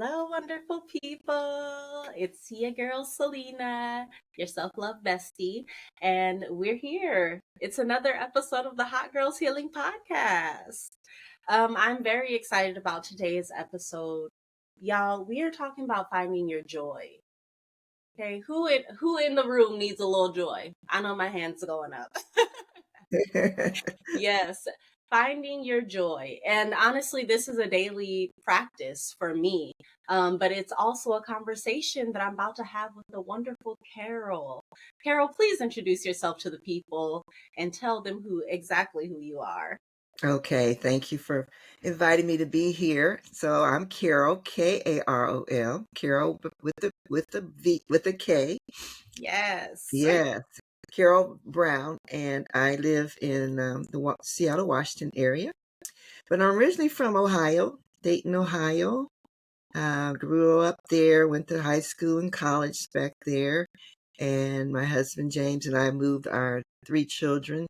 Hello, wonderful people. It's your girl, Selena, your self love bestie, and we're here. It's another episode of the Hot Girls Healing Podcast. I'm very excited about today's episode. Y'all, we are talking about finding your joy. Okay, who in the room needs a little joy? I know my hand's going up. Yes, finding your joy. And honestly, this is a daily practice for me. But it's also a conversation that I'm about to have with the wonderful Karol. Karol, please introduce yourself to the people and tell them exactly who you are. Okay, thank you for inviting me to be here. So I'm Karol, Karol, Karol with the K. Yes. Yes, Karol Brown, and I live in the Seattle, Washington area. But I'm originally from Ohio, Dayton, Ohio. Grew up there, went to high school and college back there, and my husband James and I moved our three children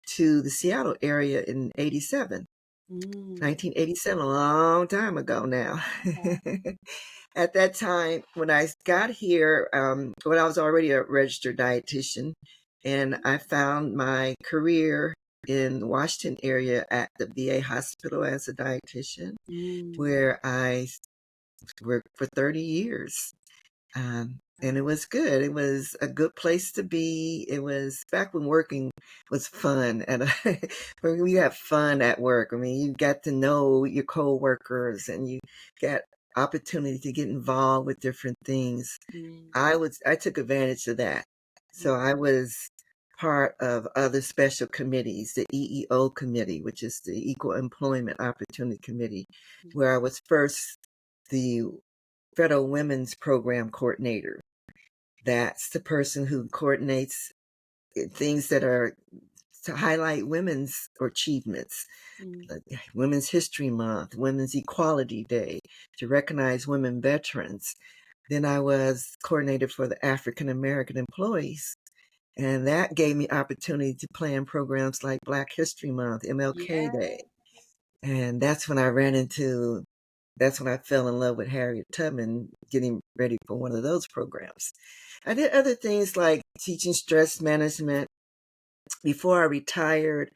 to the Seattle area in 87. Mm, 1987, a long time ago now. okay. At that time, when I got here, when I was already a registered dietitian, and I found my career in the Washington area at the VA hospital as a dietitian, Mm, where I worked for 30 years. And it was good. It was a good place to be. It was back when working was fun, and when we have fun at work. I mean, you got to know your coworkers, and you got opportunity to get involved with different things. mm, I took advantage of that. So I was part of other special committees, the EEO committee, which is the Equal Employment Opportunity Committee, where I was first the Federal Women's Program Coordinator. That's the person who coordinates things that are to highlight women's achievements, mm, like Women's History Month, Women's Equality Day, to recognize women veterans. Then I was coordinator for the African American employees. And that gave me opportunity to plan programs like Black History Month, MLK yeah. Day. And that's when I fell in love with Harriet Tubman, getting ready for one of those programs. I did other things like teaching stress management. Before I retired,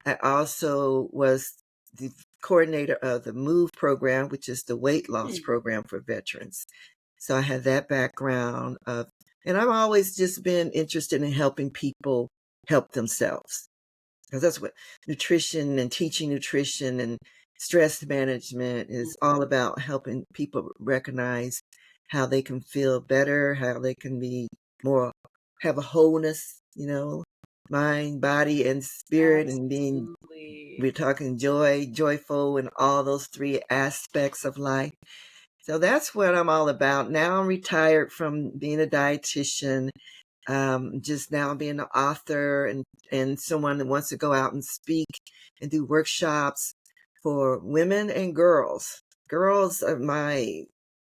I also was the coordinator of the MOVE program, which is the weight loss Mm, program for veterans. So I had that background and I've always just been interested in helping people help themselves. Because that's what nutrition and teaching nutrition and stress management is all about, helping people recognize how they can feel better, how they can be more, have a wholeness, mind, body, and spirit, and absolutely. we're talking joyful, and all those three aspects of life. So that's what I'm all about. Now I'm retired from being a dietitian, just now being an author and someone that wants to go out and speak and do workshops for women and girls. Girls are my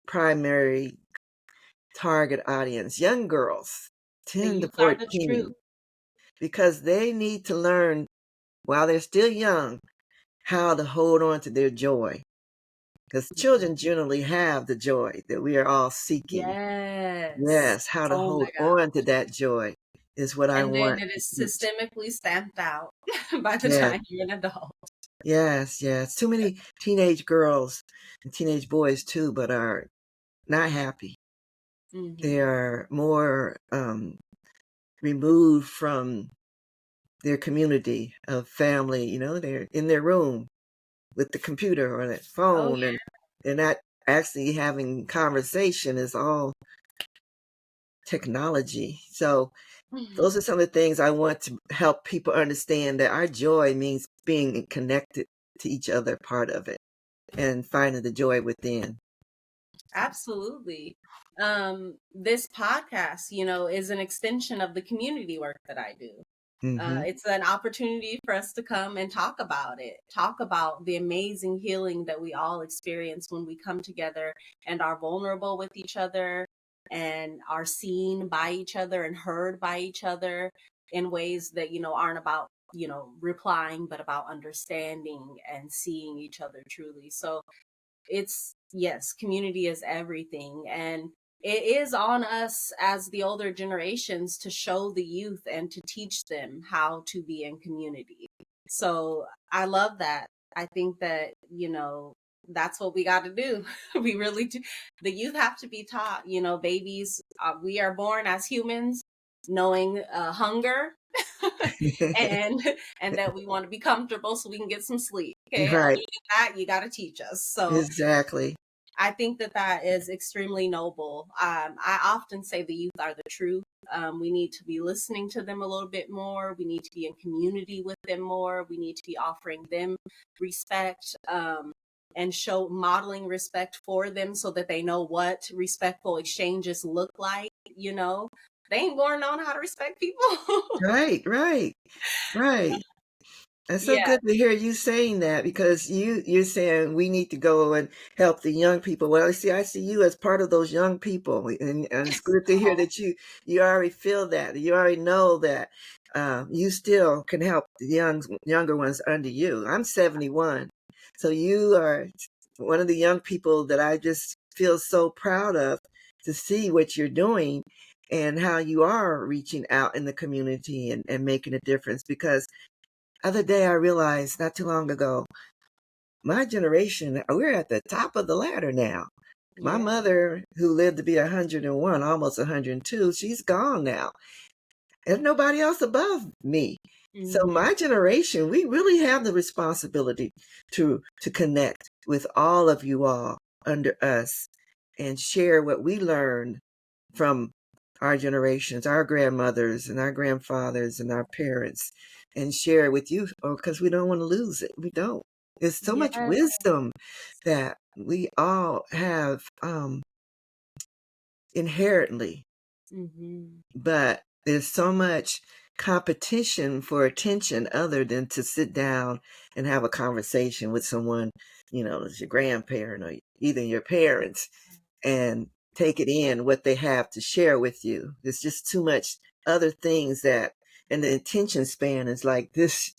primary target audience, young girls, And 10 you to are the truth. 14, because they need to learn while they're still young how to hold on to their joy. Because children generally have the joy that we are all seeking. Yes. Yes, how to Oh my hold God. on to that joy is what I And then want it to is teach. systemically stamped out by the Yes, time you're an adult. yes, yes. Too many teenage girls and teenage boys too, but are not happy. They Hmm. are more removed from their community of family. They're in their room with the computer or their Oh phone, and they're not actually having conversation. Is all technology. So yeah. those are some of the things I want to help people understand, that our joy means being connected to each other, part of it, and finding the joy within. Absolutely. This podcast, is an extension of the community work that I do. Hmm. It's an opportunity for us to come and talk about the amazing healing that we all experience when we come together and are vulnerable with each other and are seen by each other and heard by each other in ways that, aren't about, replying, but about understanding and seeing each other truly. So it's yes, community is everything. And it is on us as the older generations to show the youth and to teach them how to be in community. So I love that. I think that, that's what we got to do. We really do. The youth have to be taught, babies, we are born as humans knowing hunger and and that we want to be comfortable so we can get some sleep. Okay. Other Right. than that, you got to teach us. So Exactly. I think that that is extremely noble. I often say the youth are the truth. We need to be listening to them a little bit more. We need to be in community with them more. We need to be offering them respect, and show modeling respect for them so that they know what respectful exchanges look like. They ain't born knowing how to respect people. Right, right, right. It's so Yeah. good to hear you saying that because you're saying we need to go and help the young people. Well, see, I see you as part of those young people, and it's good to hear Oh, that you already feel that you already know that you still can help the younger ones under you. I'm 71, so you are one of the young people that I just feel so proud of to see what you're doing and how you are reaching out in the community and making a difference because other day I realized not too long ago, my generation, we're at the top of the ladder now. My yeah. mother, who lived to be 101, almost 102, she's gone now. There's nobody else above me. So Hmm. my generation, we really have the responsibility to connect with all of you all under us and share what we learned from our generations, our grandmothers and our grandfathers and our parents, and share it with you because we don't want to lose it. We don't. There's so much Yeah. wisdom that we all have inherently, Hmm. but there's so much competition for attention other than to sit down and have a conversation with someone, as your grandparent or either your parents and take it in what they have to share with you. There's just too much other things and the attention span is like this,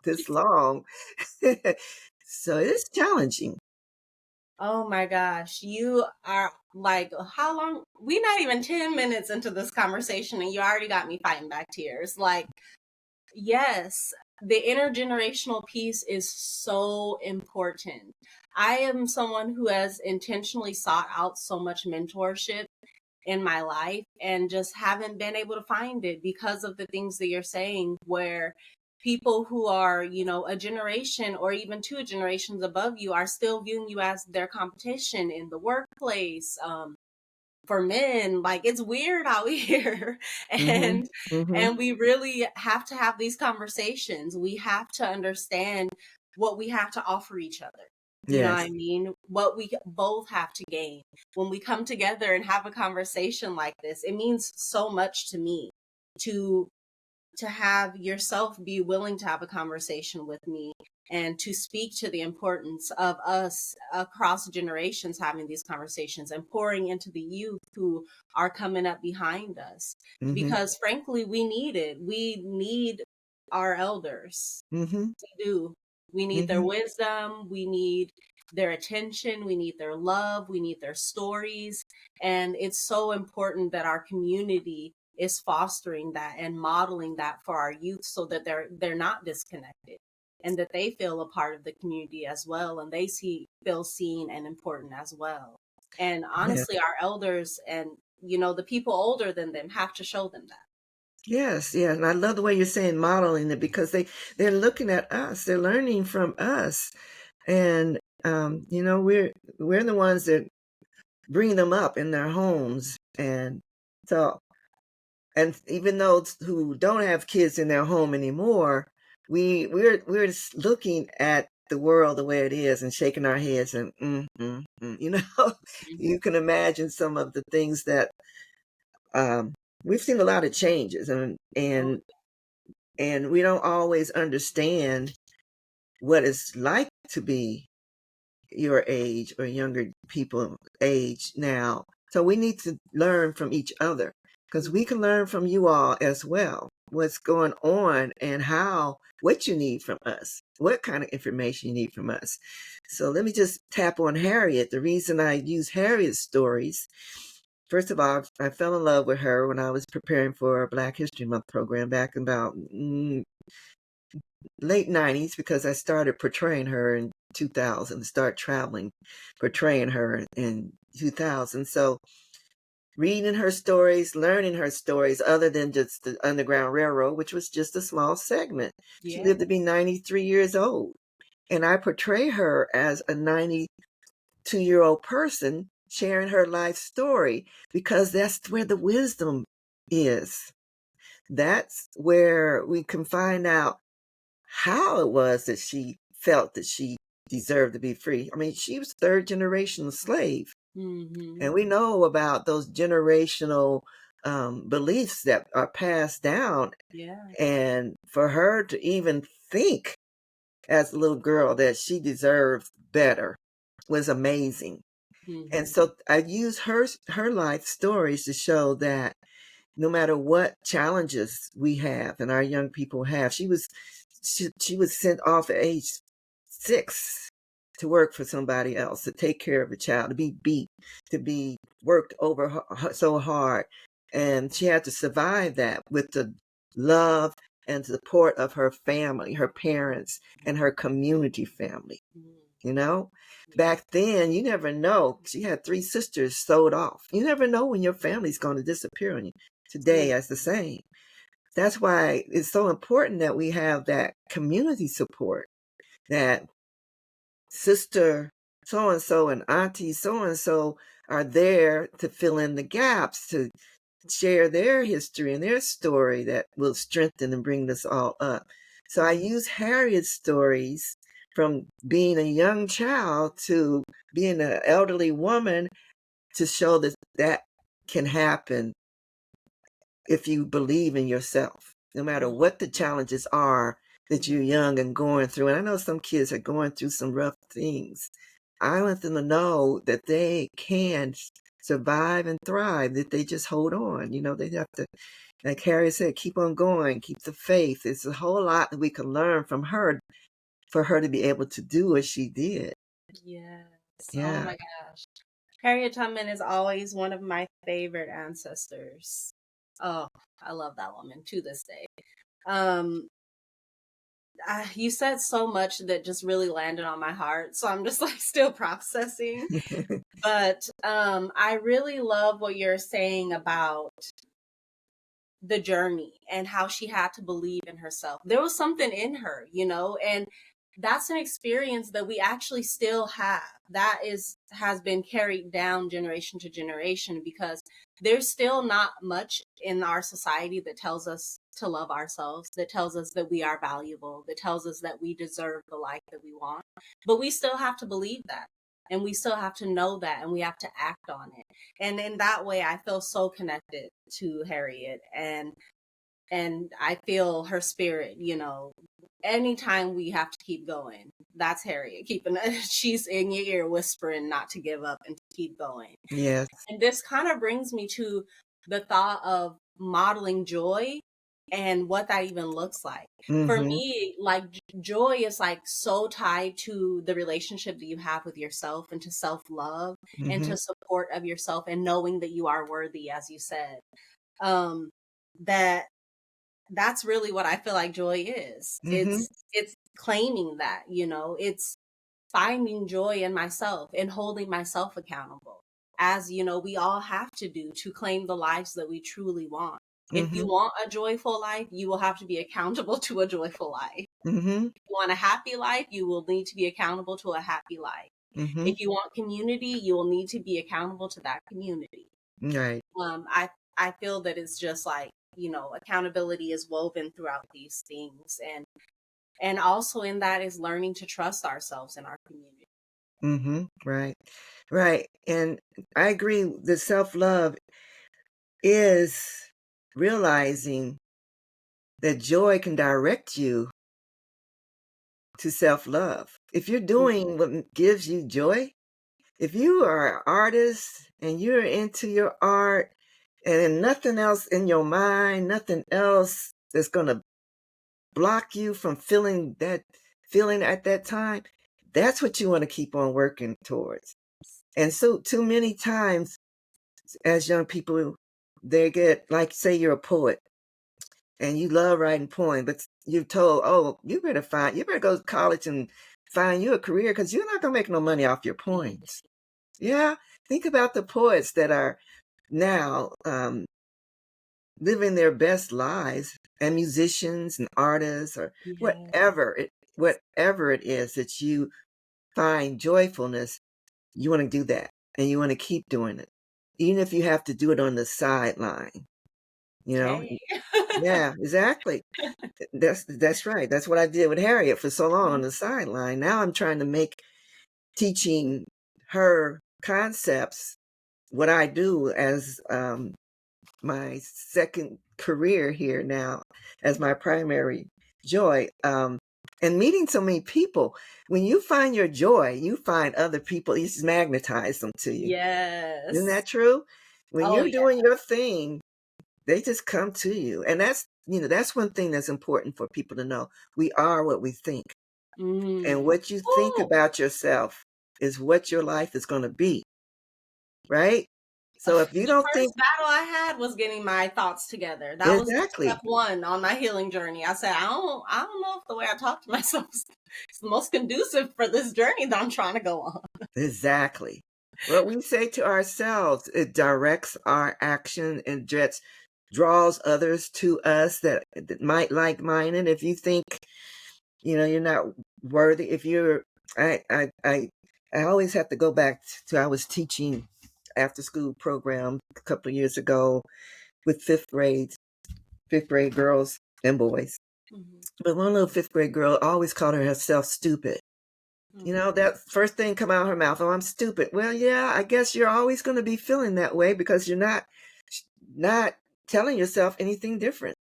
this long. So it's challenging. Oh my gosh, you are like, how long? We're not even 10 minutes into this conversation, and you already got me fighting back tears. Like, yes, the intergenerational piece is so important. I am someone who has intentionally sought out so much mentorship in my life and just haven't been able to find it because of the things that you're saying, where people who are, a generation or even two generations above you are still viewing you as their competition in the workplace. For men, like, it's weird out here. Hmm. and Hmm. and we really have to have these conversations. We have to understand what we have to offer each other. You know what I Yes. mean? What we both have to gain when we come together and have a conversation like this. It means so much to me to have yourself be willing to have a conversation with me and to speak to the importance of us across generations having these conversations and pouring into the youth who are coming up behind us, Hmm. because frankly we need it. We need our elders. Hmm. We do. We need their Hmm. wisdom, we need their attention, we need their love, we need their stories. And it's so important that our community is fostering that and modeling that for our youth so that they're not disconnected and that they feel a part of the community as well, and they feel seen and important as well. And Yes. honestly, our elders and the people older than them have to show them that. Yes, yeah, and I love the way you're saying modeling it because they're looking at us, they're learning from us, and we're the ones that bring them up in their homes, and so and even those who don't have kids in their home anymore, we're just looking at the world the way it is and shaking our heads and Mhm. you can imagine some of the things that um, we've seen a lot of changes Oh, and we don't always understand what it's like to be your age or younger people age now. So we need to learn from each other because yeah. we can learn from you all as well. what's going on and what you need from us, what kind of information you need from us. So let me just tap on Harriet. The reason I use Harriet's stories, first of all, I fell in love with her when I was preparing for a Black History Month program back in about late 90s, because I started portraying her in 2000, start traveling, portraying her in 2000. So reading her stories, learning her stories, other than just the Underground Railroad, which was just a small segment. She Yeah. lived to be 93 years old. And I portray her as a 92-year-old person sharing her life story, because that's where the wisdom is. That's where we can find out how it was that she felt that she deserved to be free. I mean, she was third generation slave. Mm-hmm. And we know about those generational beliefs that are passed down. Yeah. And for her to even think as a little girl that she deserved better was amazing. And Mm-hmm. so I use her life stories to show that no matter what challenges we have and our young people have, she was sent off at age 6 to work for somebody else, to take care of a child, to be beat, to be worked over so hard. And she had to survive that with the love and support of her family, her parents, and her community family. You know, back then, you never know. She had 3 sisters sold off. You never know when your family's going to disappear on you. Today, Yeah. as the same. That's why it's so important that we have that community support, that sister so and so and auntie so and so are there to fill in the gaps, to share their history and their story that will strengthen and bring us all up. So I use Harriet's stories from being a young child to being an elderly woman to show that that can happen if you believe in yourself, no matter what the challenges are that you're young and going through. And I know some kids are going through some rough things. I want them to know that they can survive and thrive, that they just hold on. You know, they have to, like Harriet said, keep on going, keep the faith. It's a whole lot that we can learn from her for her to be able to do what she did. Yes. Oh Yeah. my gosh. Harriet Tubman is always one of my favorite ancestors. Oh, I love that woman to this day. Um, you said so much that just really landed on my heart, so I'm just like still processing. But I really love what you're saying about the journey and how she had to believe in herself. There was something in her, and that's an experience that we actually still have. That has been carried down generation to generation, because there's still not much in our society that tells us to love ourselves, that tells us that we are valuable, that tells us that we deserve the life that we want. But we still have to believe that. And we still have to know that, and we have to act on it. And in that way, I feel so connected to Harriet, and I feel her spirit, anytime we have to keep going, that's Harriet keeping she's in your ear whispering not to give up and to keep going. Yes. And this kind of brings me to the thought of modeling joy and what that even looks like. For Mm-hmm. me, like joy is like so tied to the relationship that you have with yourself, and to self-love, and Mm-hmm. to support of yourself, and knowing that you are worthy, as you said. Um that that's really what I feel like joy is. Mm-hmm. It's claiming that, it's finding joy in myself and holding myself accountable, as we all have to do to claim the lives that we truly want. If you Mm-hmm. want a joyful life, you will have to be accountable to a joyful life. Mm-hmm. If you want a happy life, you will need to be accountable to a happy life. Mm-hmm. If you want community, you will need to be accountable to that community. Right. I feel that it's just like, accountability is woven throughout these things, and also in that is learning to trust ourselves and our community. Mm-hmm. Right. Right. And I agree that self-love is realizing that joy can direct you to self-love. If you're doing what gives you joy, if you are an artist and you're into your art and nothing else in your mind, nothing else that's going to block you from feeling that feeling at that time, that's what you want to keep on working towards. And so too many times as young people, they get, like, say you're a poet and you love writing poems, but you're told, oh, you better go to college and find you a career because you're not going to make no money off your poems. Yeah. Think about the poets that are now living their best lives, and musicians and artists, or Yeah. whatever it is that you find joyfulness, you want to do that and you want to keep doing it, even if you have to do it on the sideline. You know, Okay. yeah, exactly. That's right. That's what I did with Harriet for so long on the sideline. Now I'm trying to make teaching her concepts what I do as my second career here now, as my primary joy. And meeting so many people. When you find your joy, you find other people, you just magnetize them to you. Isn't Yes. that true? When Oh you're yeah. doing your thing, they just come to you. And that's one thing that's important for people to know. We are what we think. And Mm. what you think Ooh. about yourself is what your life is going to be, right? So if you The don't think first battle I had was getting my thoughts together. That was step exactly, one on my healing journey. I said, I don't know if the way I talk to myself is the most conducive for this journey that I'm trying to go on. exactly. What we say to ourselves, it directs our action and just draws others to us that might like mine. And if you think, you're not worthy, if you're, I always have to go back to, I was teaching after school program a couple of years ago with fifth grade girls and boys. Mhm. But one little fifth grade girl always called herself stupid. Mhm. That first thing come out of her mouth, oh, I'm stupid. Well, yeah, I guess you're always going to be feeling that way because you're not telling yourself anything different.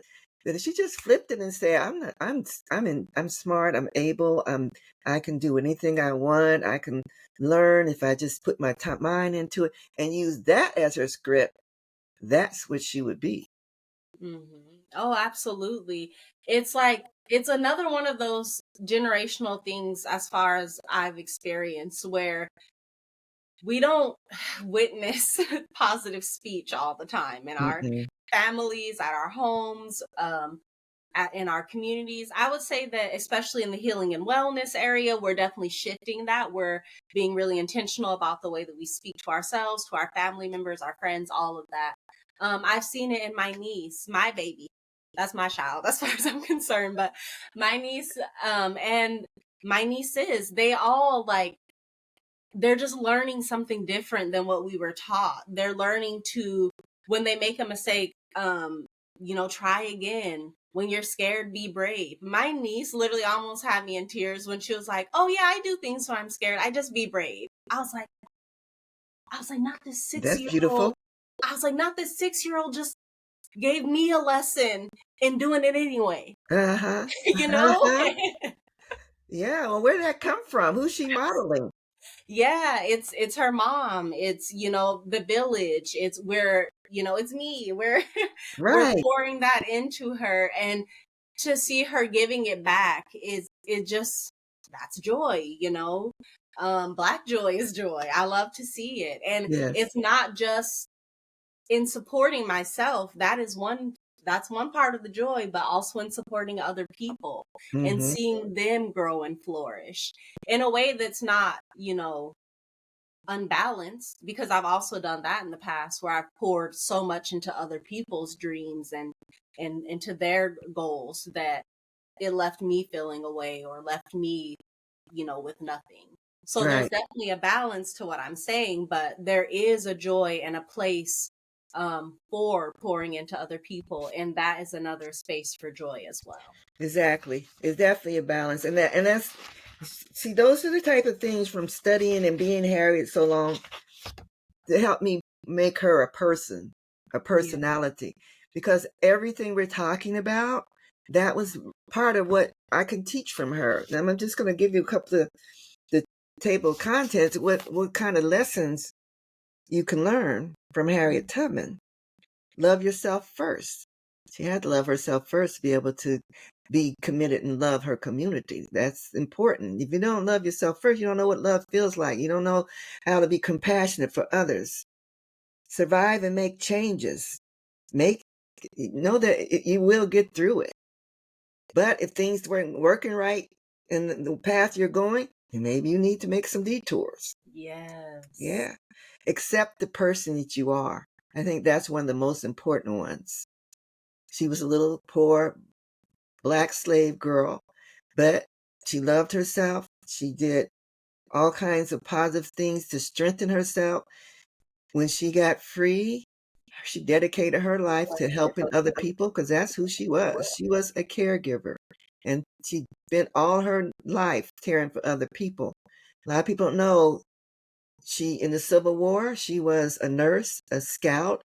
That if she just flipped it and said, I'm not, I'm smart, I'm able, I can do anything I want, I can learn if I just put my mind into it and use that as her script, that's what she would be. Oh, absolutely. It's like it's another one of those generational things as far as I've experienced where we don't witness positive speech all the time in our Mm-mm. families, at our homes, in our communities. I would say that, especially in the healing and wellness area, we're definitely shifting that. We're being really intentional about the way that we speak to ourselves, to our family members, our friends, all of that. I've seen it in my niece, my baby. That's my child, as far as I'm concerned. But my niece and my nieces, they all like they're just learning something different than what we were taught. They're learning to, when they make a mistake, try again. When you're scared, be brave. My niece literally almost had me in tears when she was like, "Oh yeah, I do things when I'm scared. I just be brave." I was like, not this six That's year old. beautiful. I was like, not this 6 year old just gave me a lesson in doing it anyway. Uh-huh. you know? Uh-huh. Yeah, well, where did that come from? Who's she modeling? Yeah, it's her mom. It's, the village. It's where, it's me. We're Right. pouring that into her, and to see her giving it back is it just that's joy. Black joy is joy. I love to see it. And Yes. it's not just in supporting myself. That's one part of the joy, but also in supporting other people and Mm-hmm. seeing them grow and flourish in a way that's not, unbalanced, because I've also done that in the past where I've poured so much into other people's dreams and into their goals that it left me feeling away or left me, with nothing. So there's Right. definitely a balance to what I'm saying, but there is a joy and a place for pouring into other people, and that is another space for joy as well. Exactly. It's definitely a balance. And that's see, those are the type of things from studying and being Harriet so long to help me make her a person, a Yeah. personality. Because everything we're talking about, that was part of what I can teach from her. And I'm just going to give you a couple of the table of contents, what kind of lessons you can learn from Harriet Tubman. Love yourself first. She had to love herself first to be able to be committed and love her community. That's important. If you don't love yourself first, you don't know what love feels like. You don't know how to be compassionate for others. Survive and make changes. Make know that you will get through it. But if things weren't working right in the path you're going, then maybe you need to make some detours. Yes. Yeah. Accept the person that you are. I think that's one of the most important ones. She was a little poor Black slave girl, but she loved herself. She did all kinds of positive things to strengthen herself. When she got free, she dedicated her life to helping other people because that's who she was. She was a caregiver, and she spent all her life caring for other people. A lot of people don't know she in the Civil War, she was a nurse, a scout,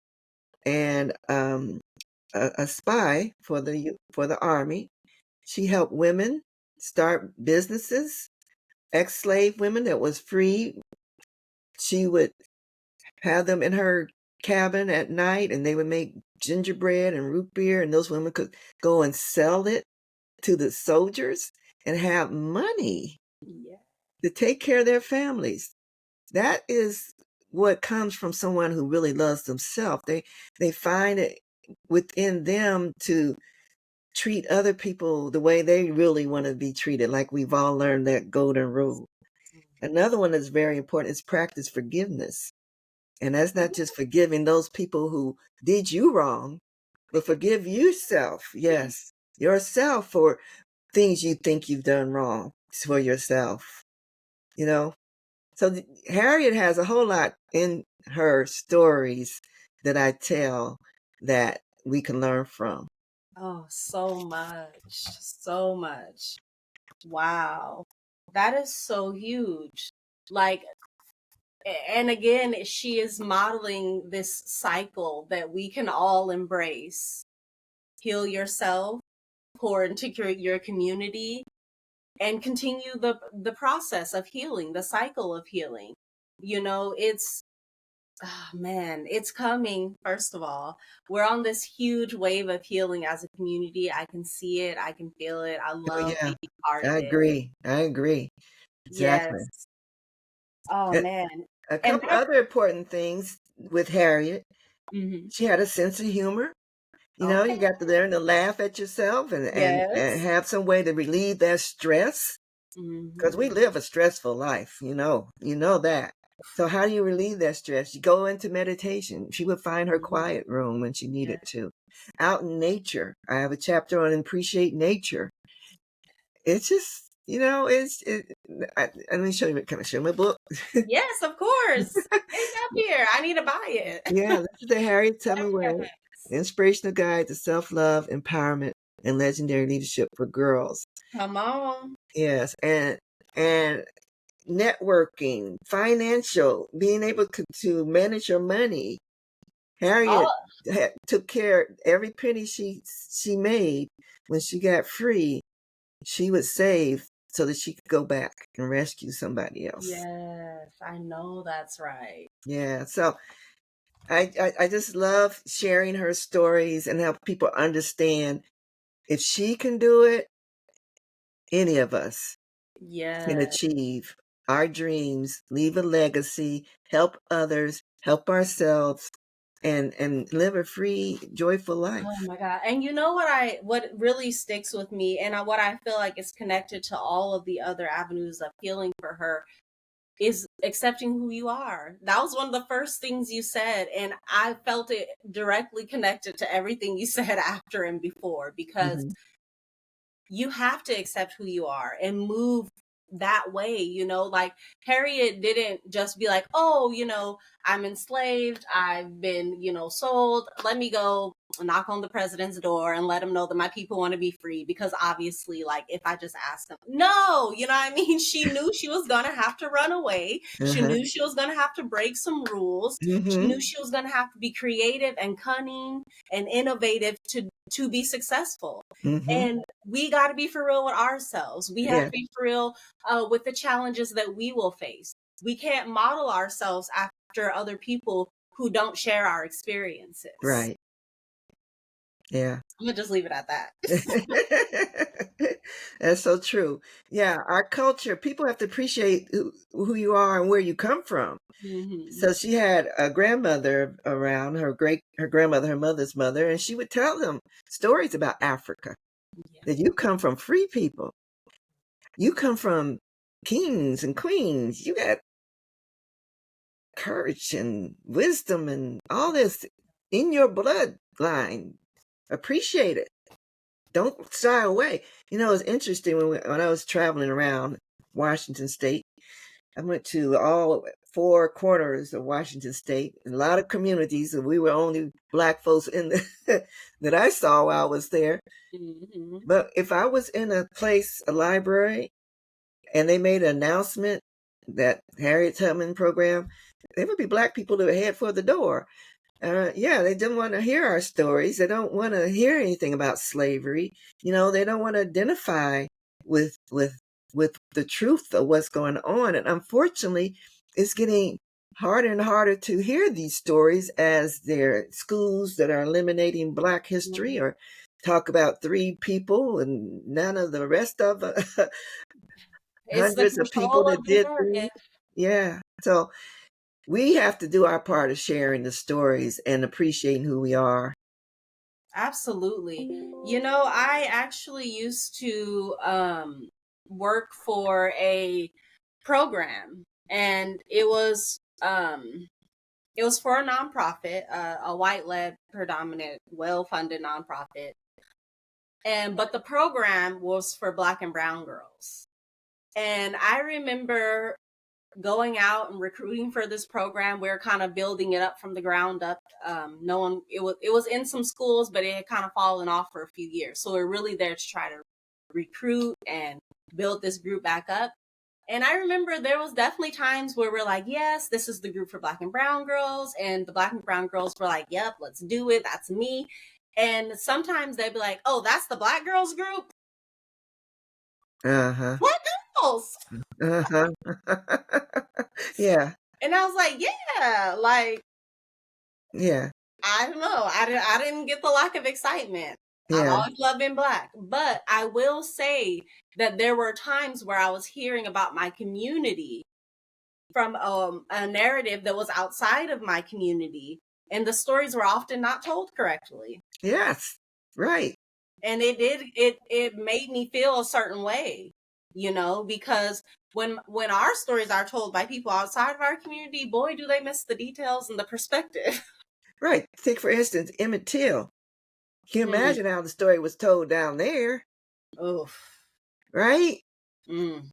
and a spy for the army. She helped women start businesses, ex-slave women that was free. She would have them in her cabin at night and they would make gingerbread and root beer, and those women could go and sell it to the soldiers and have money Yeah. to take care of their families. That is what comes from someone who really loves themselves. They find it within them to treat other people the way they really want to be treated, like we've all learned that golden rule. Another one that's very important is practice forgiveness. And that's not just forgiving those people who did you wrong, but forgive yourself. Yes, yourself for things you think you've done wrong for yourself. You know, so Harriet has a whole lot in her stories that I tell that we can learn from. Oh, so much. So much. Wow. That is so huge. Like, and again, she is modeling this cycle that we can all embrace. Heal yourself, pour into your community, and continue the process of healing, the cycle of healing. You know, it's man, it's coming. First of all, we're on this huge wave of healing as a community. I can see it, I can feel it. I Oh, love yeah, being part of I it. agree. I agree. Exactly. Yes. Oh A, man. a And couple that other important things with Harriet, mhm. she had a sense of humor. You know, Okay. you got to learn to laugh at yourself and Yes. have some way to relieve that stress because we Hmm. live a stressful life, you know that. So how do you relieve that stress? You go into meditation. She would find her Hmm. quiet room when she Yeah. needed to. Out in nature. I have a chapter on appreciate nature. It's just, let me show you, can I show my book? Yes, of course. It's up here. I need to buy it. Yeah, this is the Harriet Tubman Way, Yes. inspirational guide to self-love, empowerment, and legendary leadership for girls. Come on. Yes, and networking, financial, being able to manage your money. Harriet Oh, took care of every penny she made when she got free. She would save so that she could go back and rescue somebody else. yes. I know that's right. Yeah, so I just love sharing her stories and help people understand if she can do it, any of us can Yes. achieve our dreams, leave a legacy, help others, help ourselves, and live a free, joyful Oh life. my God. And you know what really sticks with me and what I feel like is connected to all of the other avenues of healing for her is accepting who you are. That was one of the first things you said, and I felt it directly connected to everything you said after and before, because Hmm. you have to accept who you are and move that way. Like Harriet didn't just be like, oh, I'm enslaved, I've been, sold, let me go knock on the president's door and let him know that my people want to be free, because obviously, like, if I just ask them, no, you know what I mean. She knew she was gonna have to run away. She Uh-huh. knew she was gonna have to break some rules. She Hmm. knew she was gonna have to be creative and cunning and innovative to be successful. Hmm. And we got to be for real with ourselves. We have Yeah, to be for real with the challenges that we will face. We can't model ourselves after other people who don't share our experiences. right. Yeah. I'm gonna just leave it at that. That's so true. Yeah, our culture, people have to appreciate who you are and where you come from. Hmm. So she had a grandmother around, her grandmother, her mother's mother, and she would tell them stories about Africa. Yeah. That you come from free people. You come from kings and queens. You got courage and wisdom and all this in your bloodline. Appreciate it. Don't shy away. You know, it's interesting when I was traveling around Washington State. I went to all four corners of Washington State, a lot of communities, and we were only Black folks in the that I saw while I was there. Hmm. But if I was in a place, a library, and they made an announcement that Harriet Tubman program, there would be Black people that would head for the door. Yeah, they didn't want to hear our stories. They don't want to hear anything about slavery. You know, they don't want to identify with the truth of what's going on. And unfortunately, it's getting harder and harder to hear these stories as there are schools that are eliminating Black history or talk about three people and none of the rest of It's the hundreds of people control that of the did things. narrative. Yeah. So we have to do our part of sharing the stories and appreciating who we are. Absolutely. You know, I actually used to work for a program, and it was for a nonprofit, a white led, predominant, well funded nonprofit. And but the program was for Black and brown girls. And I remember going out and recruiting for this program. We are kind of building it up from the ground up. No one, it was in some schools, but it had kind of fallen off for a few years. So we're really there to try to recruit and build this group back up. And I remember there was definitely times where we're like, yes, this is the group for Black and brown girls. And the Black and brown girls were like, yep, let's do it. That's me. And sometimes they'd be like, oh, that's the Black girls group. Uh-huh. Black girls. Uh-huh. Yeah. And I was like, yeah, like, Yeah. I don't know. I didn't get the lack of excitement. I've Yeah. always loved being Black. But I will say that there were times where I was hearing about my community from a narrative that was outside of my community, and the stories were often not told correctly. Yes. Right. And it made me feel a certain way, you know, because when our stories are told by people outside of our community, boy, do they miss the details and the perspective. Right. Take, for instance, Emmett Till. Can you Mm. imagine how the story was told down there? Oof. Right? Mm.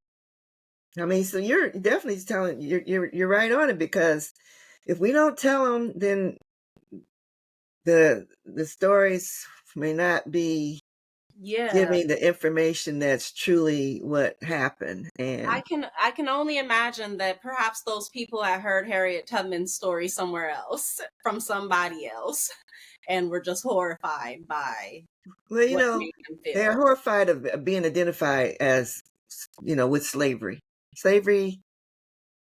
I mean, so you're definitely telling, you're right on it, because if we don't tell them, then the stories may not be Yeah. giving the information that's truly what happened. And I can only imagine that perhaps those people had heard Harriet Tubman's story somewhere else from somebody else and were just horrified by well, what it made them they're feel. horrified of being identified as, with slavery. Slavery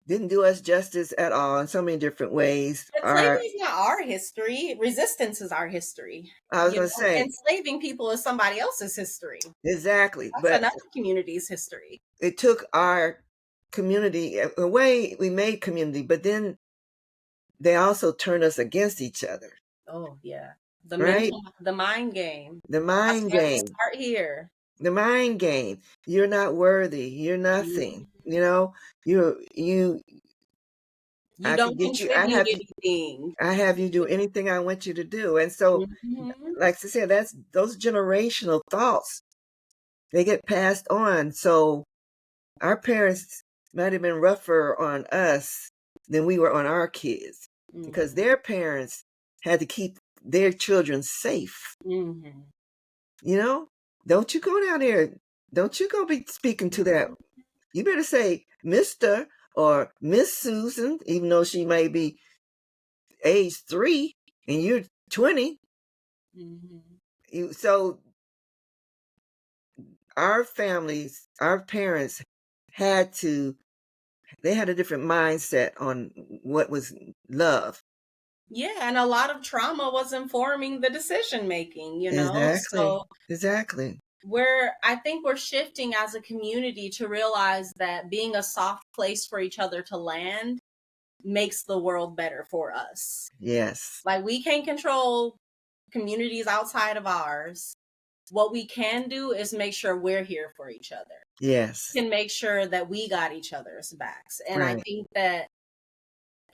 didn't do us justice at all in so many different ways. But slavery is not our history. Resistance is our history. I was You going to know, say, enslaving people is somebody else's history. exactly, That's but another community's history. it took our community away. We made community, but then they also turned us against each other, Oh yeah. right? The mind game. The That's mind where we game, start here. the mind game. You're not worthy. You're Mhm. nothing. You. You I can don't get you. contribute anything. I have you do anything I want you to do. And so, Mhm. like I said, that's those generational thoughts. They get passed on. So our parents might have been rougher on us than we were on our kids, because Mhm. their parents had to keep their children safe. Mhm. You know, don't you go down there. Don't you go be speaking to that. You better say Mr. or Miss Susan, even though she may be age 3 and you're 20. Mhm. So our families, our parents had to, they had a different mindset on what was love. Yeah, and a lot of trauma was informing the decision making, you know? Exactly. So Exactly. I think we're shifting as a community to realize that being a soft place for each other to land makes the world better for us. Yes. Like, we can't control communities outside of ours. What we can do is make sure we're here for each other. Yes. We can make sure that we got each other's backs. And I Right. think that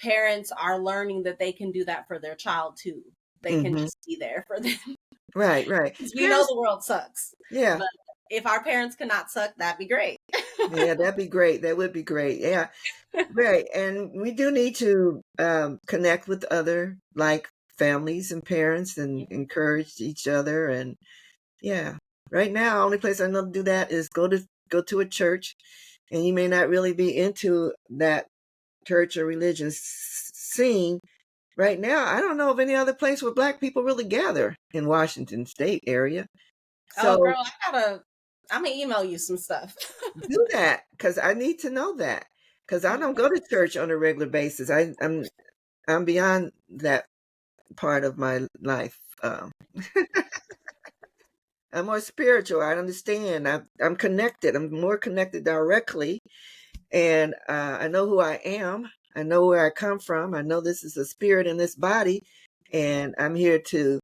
parents are learning that they can do that for their child too. They can Mm-hmm. just be there for them. Right, right. Because we know Parents, the world sucks. yeah. But if our parents cannot suck, that'd be great. Yeah, that'd be great. That would be great. Yeah. Right. And we do need to connect with other like families and parents and encourage each other. And yeah, right now, only place I know to do that is go to a church, and you may not really be into that church or religion scene. Right now, I don't know of any other place where Black people really gather in Washington State area. Oh, So girl, I'm gonna email you some stuff. do that because I need to know that because I don't go to church on a regular basis. I'm beyond that part of my life. I'm more spiritual. I understand. I'm connected. I'm more connected directly, and I know who I am. I know where I come from. I know this is a spirit in this body, and I'm here to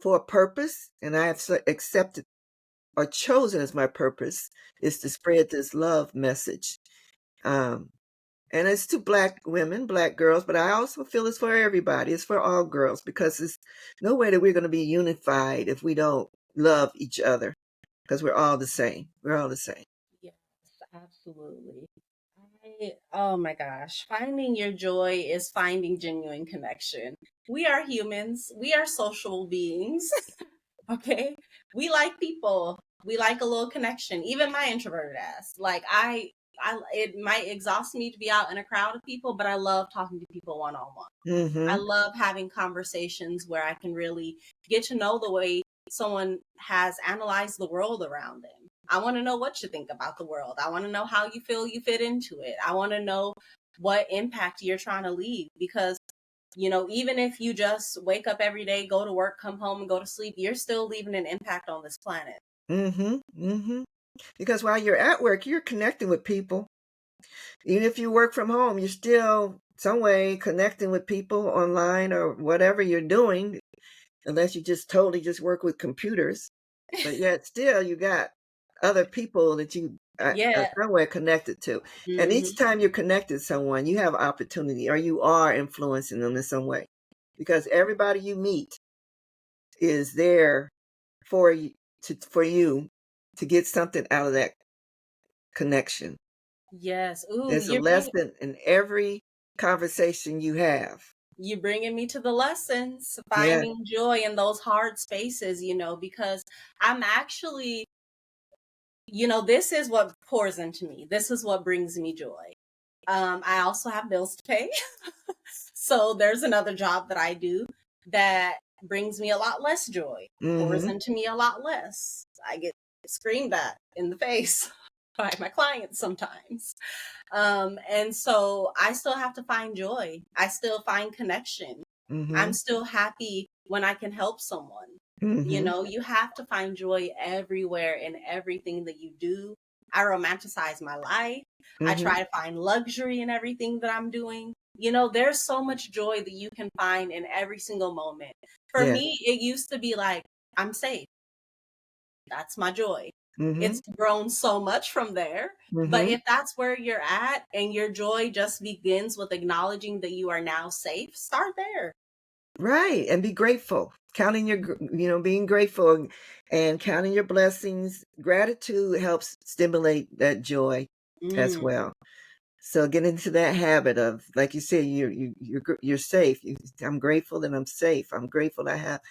for a purpose. And I have accepted or chosen as my purpose is to spread this love message. Um, and it's to Black women, Black girls, but I also feel it's for everybody. It's for all girls because it's no way that we're going to be unified if we don't love each other because we're all the same. We're all the same. Yes, absolutely. Oh my gosh, finding your joy is finding genuine connection. We are humans, we are social beings, okay? We like people, we like a little connection. Even my introverted ass. Like, it might exhaust me to be out in a crowd of people, but I love talking to people one on one. I Mm-hmm. love having conversations where I can really get to know the way someone has analyzed the world around them. I want to know what you think about the world. I want to know how you feel you fit into it. I want to know what impact you're trying to leave because, even if you just wake up every day, go to work, come home, and go to sleep, you're still leaving an impact on this planet. Mm-hmm. Mm-hmm. Because while you're at work, you're connecting with people. Even if you work from home, you're still some way connecting with people online or whatever you're doing, unless you just totally just work with computers. But yet still you got other people that you are Yeah. somewhere connected to. And each Hmm. time you're connected to someone, you have opportunity or you are influencing them in some way. Because everybody you meet is there for you to get something out of that connection. Yes. Ooh, There's a you're bringing lesson in every conversation you have. you bringing me to the lessons, Yeah. finding joy in those hard spaces, because I'm actually, this is what pours into me. This is what brings me joy. I also have bills to pay. So there's another job that I do that brings me a lot less joy, pours Mm-hmm. into me a lot less. I get screamed at in the face by my clients sometimes. And so I still have to find joy. I still find connection. I'm Mm-hmm. still happy when I can help someone. Mm-hmm. You have to find joy everywhere in everything that you do. I romanticize my life. I Mm-hmm. try to find luxury in everything that I'm doing. There's so much joy that you can find in every single moment. For Yeah. me, it used to be like, I'm safe. That's my joy. Mm-hmm. It's grown so much from there. But Mm-hmm. if that's where you're at and your joy just begins with acknowledging that you are now safe, start there. Right. And be grateful. Counting your, being grateful and counting your blessings. Gratitude helps stimulate that joy as Mm, well. So get into that habit of, like you said, you're safe. I'm grateful that I'm safe. I'm grateful that I have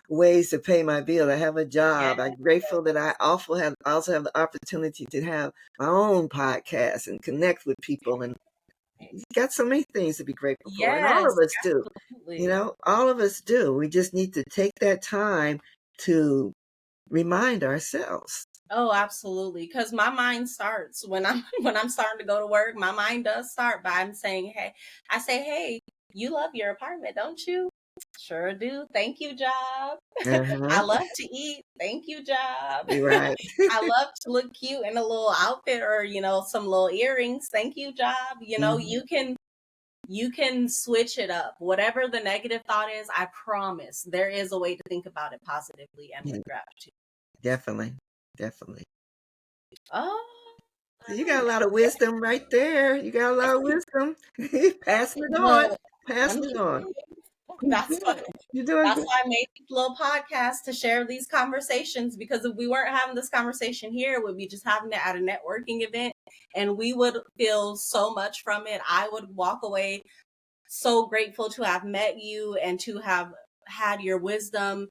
ways to pay my bill. I have a job. yes. I'm grateful that I also have the opportunity to have my own podcast and connect with people. And you got so many things to be grateful for, and all Yes, of us do. absolutely. All of us do. We just need to take that time to remind ourselves. Oh, absolutely. Because my mind starts when I'm when I'm starting to go to work. My mind does start by I'm saying, hey, I say, hey, You love your apartment, don't you? Sure do. Thank you, job. I Uh-huh. love to eat. Thank you, job. You're right. I love to look cute in a little outfit or, some little earrings. Thank you, job. Mhm. You can switch it up. Whatever the negative thought is, I promise there is a way to think about it positively and Yeah, with gratitude. definitely. Definitely. Oh, So you got a lot of wisdom right there. You got a lot of wisdom. Passing it on. well, I'm Passing it on. trying. You're That's why good. You're doing that's good. why I made these little podcasts to share these conversations, because if we weren't having this conversation here, we'd be just having it at a networking event and we would feel so much from it. I would walk away so grateful to have met you and to have had your wisdom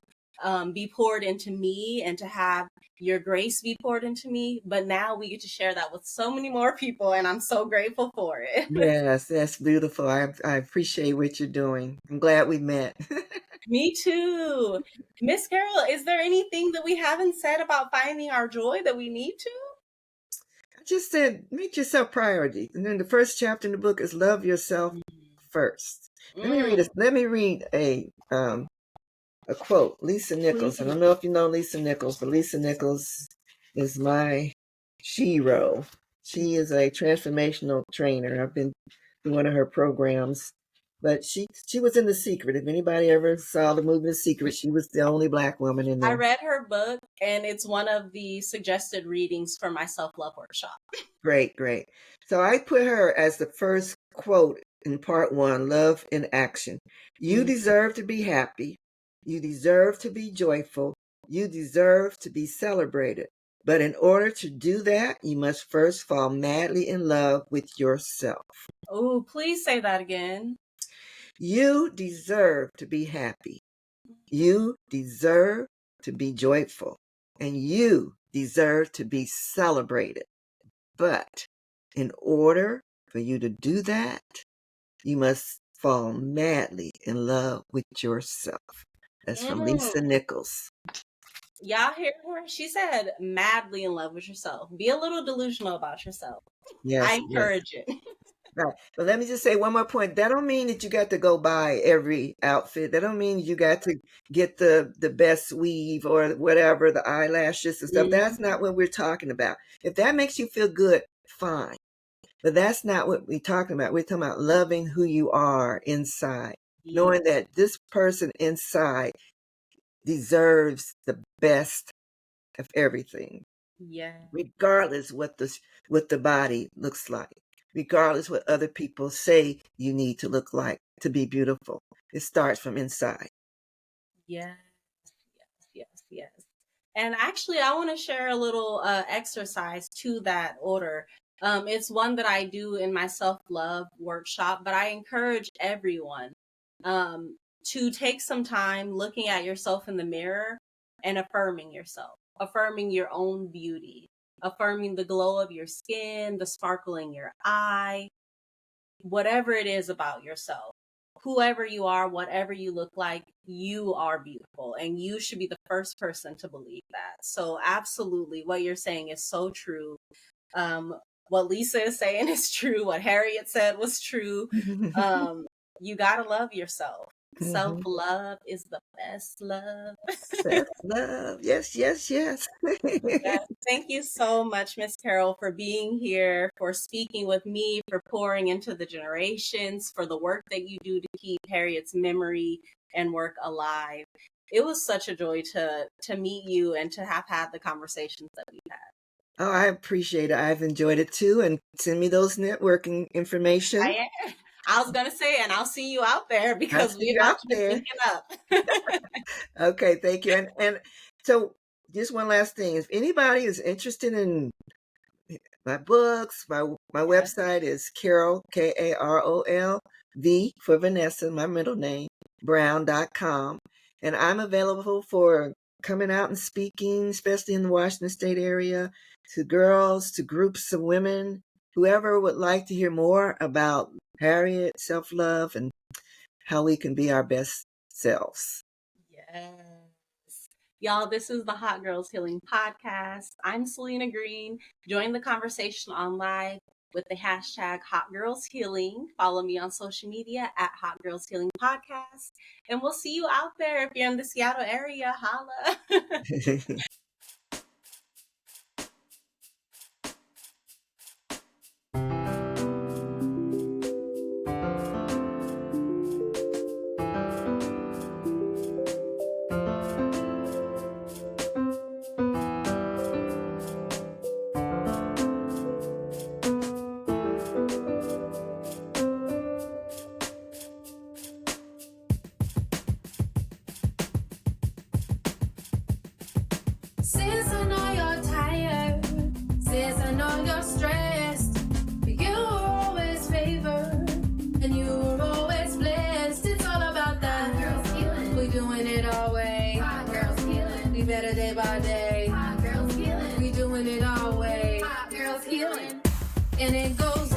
be poured into me and to have your grace be poured into me. But now we get to share that with so many more people, and I'm so grateful for it. Yes, that's beautiful. I appreciate what you're doing. I'm glad we met. Me too. Miss Carol, is there anything that we haven't said about finding our joy that we need to? I just said make yourself priority. And then the first chapter in the book is love yourself first. Mm, Let me read a quote. Lisa Nichols. I please. don't know if you know Lisa Nichols, but Lisa Nichols is my shero. She is a transformational trainer. I've been to one of her programs. But she was in The Secret. If anybody ever saw the movie The Secret, she was the only black woman in I there. read her book, and it's one of the suggested readings for my self love workshop. Great, great. So I put her as the first quote in part one, Love in Action. You Mm. deserve to be happy. You deserve to be joyful. You deserve to be celebrated. But in order to do that, you must first fall madly in love with yourself. Oh, please say that again. You deserve to be happy. You deserve to be joyful. And you deserve to be celebrated. But in order for you to do that, you must fall madly in love with yourself. That's from Lisa Mm. Nichols. Y'all hear her? She said, madly in love with yourself. Be a little delusional about yourself. I Yes, yes. encourage it. Right. But let me just say one more point. That don't mean that you got to go buy every outfit. That don't mean you got to get the best weave or whatever, the eyelashes and stuff. Mm, That's not what we're talking about. If that makes you feel good, fine. But that's not what we're talking about. We're talking about loving who you are inside, yeah, knowing that this person inside deserves the best of everything, yeah, regardless what the body looks like, regardless what other people say you need to look like to be beautiful. It starts from inside. yes, yes, yes, yes. And actually, I want to share a little exercise to that order. It's one that I do in my self love workshop, but I encourage everyone to take some time looking at yourself in the mirror and affirming yourself, affirming your own beauty, affirming the glow of your skin, the sparkle in your eye, whatever it is about yourself. Whoever you are, whatever you look like, you are beautiful, and you should be the first person to believe that. So, absolutely, what you're saying is so true. Um, what Lisa is saying is true. What Harriet said was true. Um, you gotta love yourself. Self Mhm. love is the best love. That's love. Yes, yes, yes. Yes. Thank you so much, Miss Carol, for being here, for speaking with me, for pouring into the generations, for the work that you do to keep Harriet's memory and work alive. It was such a joy to meet you and to have had the conversations that we've had. Oh, I appreciate it. I've enjoyed it too. And send me those networking information. I am. I was gonna say, and I'll see you out there I'll because see we you about out to be there. linking up. Okay, thank you. And so just one last thing. If anybody is interested in my books, my Yeah. website is Carol, Karol, V for Vanessa, my middle name, Brown.com. And I'm available for coming out and speaking, especially in the Washington State area, to girls, to groups of women, whoever would like to hear more about Harriet, self-love, and how we can be our best selves. Yes. Y'all, this is the Hot Girls Healing Podcast. I'm Salenna Green. Join the conversation on live with the hashtag Hot Girls Healing. Follow me on social media at Hot Girls Healing Podcast. And we'll see you out there if you're in the Seattle area. Holla. Since I know you're tired, since I know you're stressed, you were always favored, and you were always blessed. It's all about that. Hot girls healing. We doing it our way. Hot girls healing. We better day by day. Hot girls healing. We doing it our way. Hot girls healing. And it goes